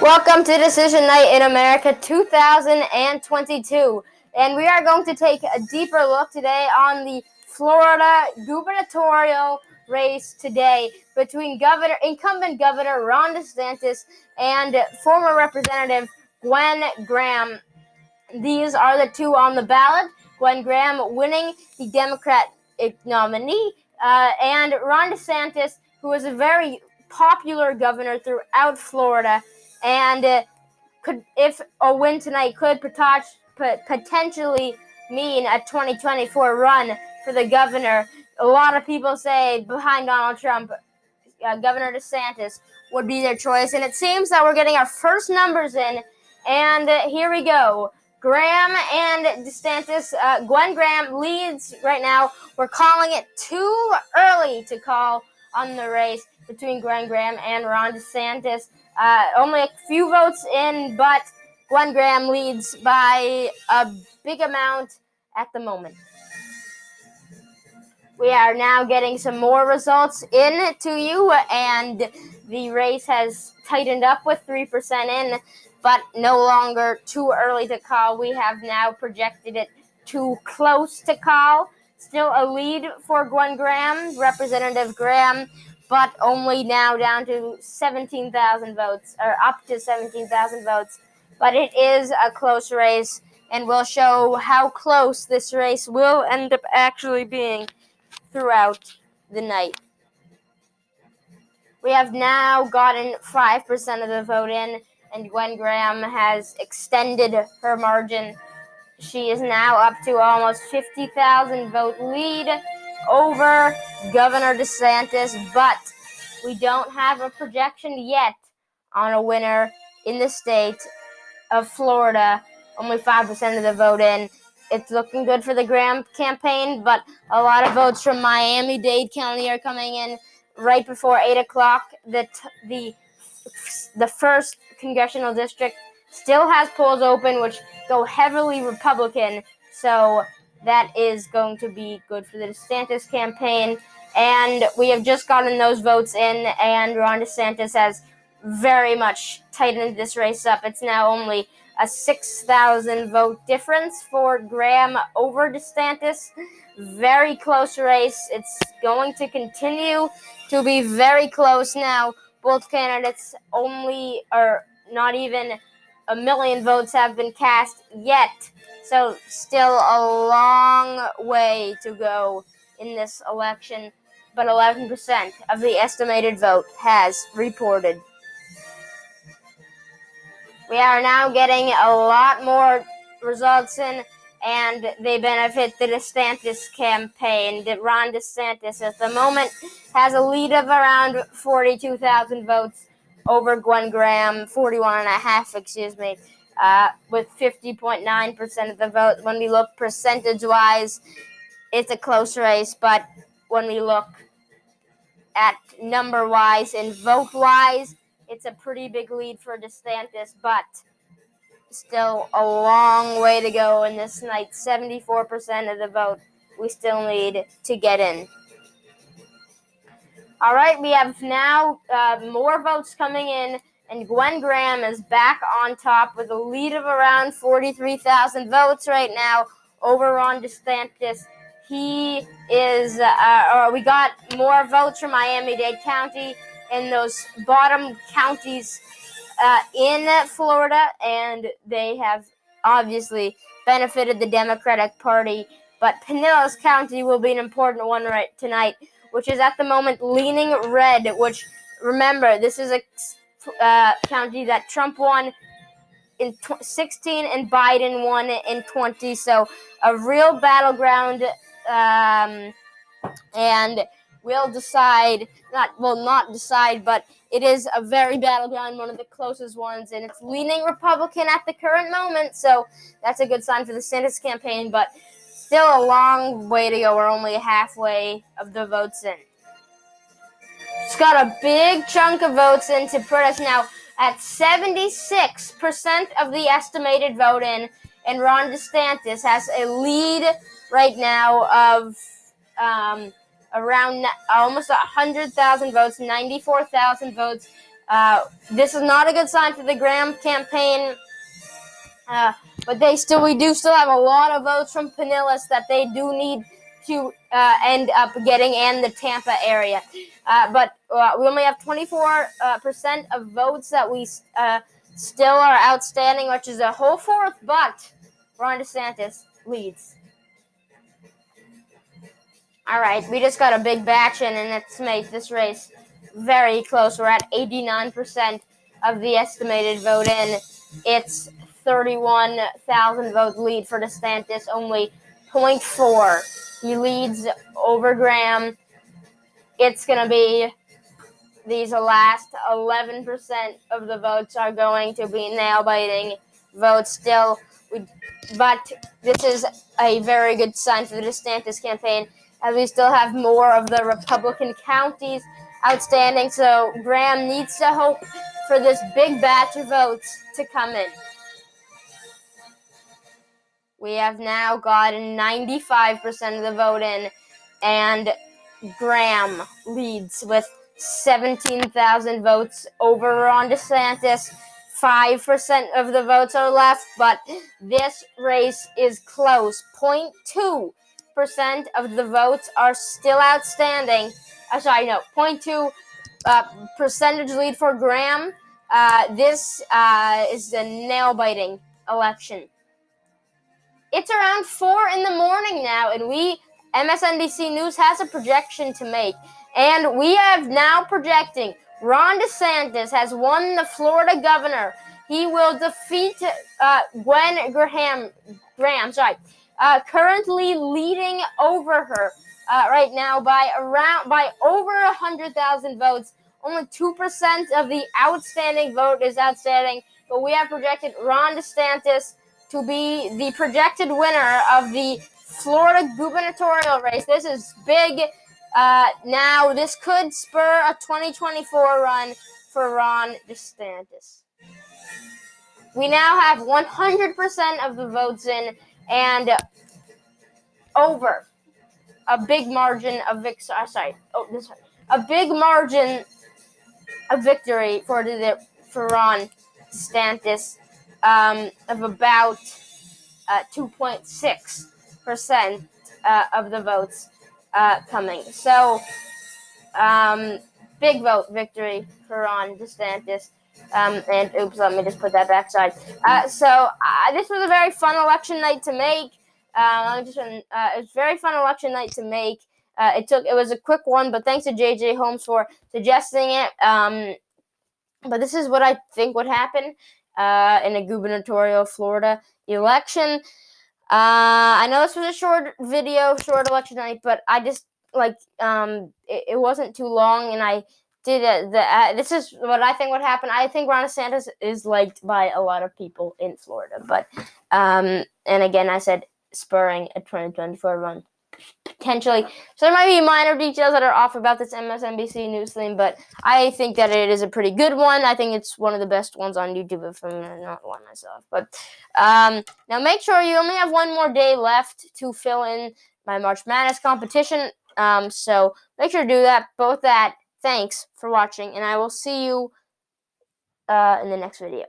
Welcome to Decision Night in America 2022. And we are going to take a deeper look today on the Florida gubernatorial race today between incumbent Governor Ron DeStantis and former Representative Gwen Graham. These are the two on the ballot. Gwen Graham winning the Democratic nominee, and Ron DeSantis, who is a very popular governor throughout Florida, and if a win tonight, could potentially mean a 2024 run for the governor. A lot of people say behind Donald Trump, Governor DeSantis would be their choice, and it seems that we're getting our first numbers in, and here we go. Graham and DeSantis, Gwen Graham leads right now. We're calling it too early to call on the race between Gwen Graham and Ron DeSantis. Only a few votes in, but Gwen Graham leads by a big amount at the moment. We are now getting some more results in to you, and the race has tightened up with 3% in, but no longer too early to call. We have now projected it too close to call. Still a lead for Gwen Graham, Representative Graham, but only now down to 17,000 votes, or up to 17,000 votes. But it is a close race, and we'll show how close this race will end up actually being throughout the night. We have now gotten 5% of the vote in, and Gwen Graham has extended her margin. She is now up to almost 50,000 vote lead over Governor DeSantis, but we don't have a projection yet on a winner in the state of Florida. Only 5% of the vote in. It's looking good for the Graham campaign, but a lot of votes from Miami-Dade County are coming in right before 8 o'clock. The first congressional district still has polls open, which go heavily Republican, so that is going to be good for the DeSantis campaign. And we have just gotten those votes in, and Ron DeSantis has very much tightened this race up. It's now only a 6,000 vote difference for Graham over DeSantis. Very close race. It's going to continue to be very close now. Both candidates only, or not even a million votes have been cast yet. So still a long way to go in this election. But 11% of the estimated vote has reported. We are now getting a lot more results in, and they benefit the DeSantis campaign. Ron DeSantis at the moment has a lead of around 42,000 votes over Gwen Graham, 41.5, with 50.9% of the vote. When we look percentage-wise, it's a close race, but when we look at number-wise and vote-wise, it's a pretty big lead for DeSantis, but still a long way to go in this night. 74% of the vote we still need to get in. All right, we have now more votes coming in, and Gwen Graham is back on top with a lead of around 43,000 votes right now over Ron DeSantis. He is, we got more votes from Miami-Dade County and those bottom counties in Florida, and they have obviously benefited the Democratic Party. But Pinellas County will be an important one right tonight, which is at the moment leaning red, which, remember, this is a county that Trump won in 16 and Biden won in 20, so a real battleground, and will decide, not decide, but it is a very battleground, one of the closest ones, and it's leaning Republican at the current moment, so that's a good sign for the DeSantis campaign, but still a long way to go. We're only halfway of the votes in. It's got a big chunk of votes in to put us now at 76% of the estimated vote in, and Ron DeSantis has a lead right now of around almost 100,000 votes, 94,000 votes This is not a good sign for the Graham campaign. But we do still have a lot of votes from Pinellas that they do need to end up getting in the Tampa area. But we only have 24% of votes that we still are outstanding, which is a whole fourth, but Ron DeSantis leads. All right, we just got a big batch in, and it's made this race very close. We're at 89% of the estimated vote in. It's 31,000 vote lead for DeSantis, only 0.4. He leads over Graham. It's going to be these last 11% of the votes are going to be nail-biting votes still. But this is a very good sign for the DeSantis campaign, as we still have more of the Republican counties outstanding. So Graham needs to hope for this big batch of votes to come in. We have now gotten 95% of the vote in, and Graham leads with 17,000 votes over Ron DeSantis. 5% of the votes are left, but this race is close. 0.2% of the votes are still outstanding. 0.2 percentage lead for Graham. This is a nail-biting election. It's around 4 in the morning now, and MSNBC News has a projection to make. And we have now projecting Ron DeSantis has won the Florida governor. He will defeat Gwen Graham, currently leading over her right now by over 100,000 votes. Only 2% of the outstanding vote is outstanding, but we have projected Ron DeSantis to be the projected winner of the Florida gubernatorial race. This is big. Now, this could spur a 2024 run for Ron DeSantis. We now have 100% of the votes in, and over a big margin of victory for Ron DeSantis of about 2.6% of the votes coming. So, big vote victory for Ron DeSantis. And oops, let me just put that backside. This was a very fun election night to make. It was a very fun election night to make. It was a quick one, but thanks to JJ Holmes for suggesting it. But this is what I think would happen in a gubernatorial Florida election. I know this was a short election night, but I just it wasn't too long, and I did this is what I think would happen. I think Ron DeSantis is liked by a lot of people in Florida, but and again, I said spurring a 2024 run potentially. So there might be minor details that are off about this MSNBC News thing, but I think that it is a pretty good one. I think it's one of the best ones on YouTube, if I'm not one myself. But now make sure you only have one more day left to fill in my March Madness competition. So make sure to do that. Both that. Thanks for watching, and I will see you in the next video.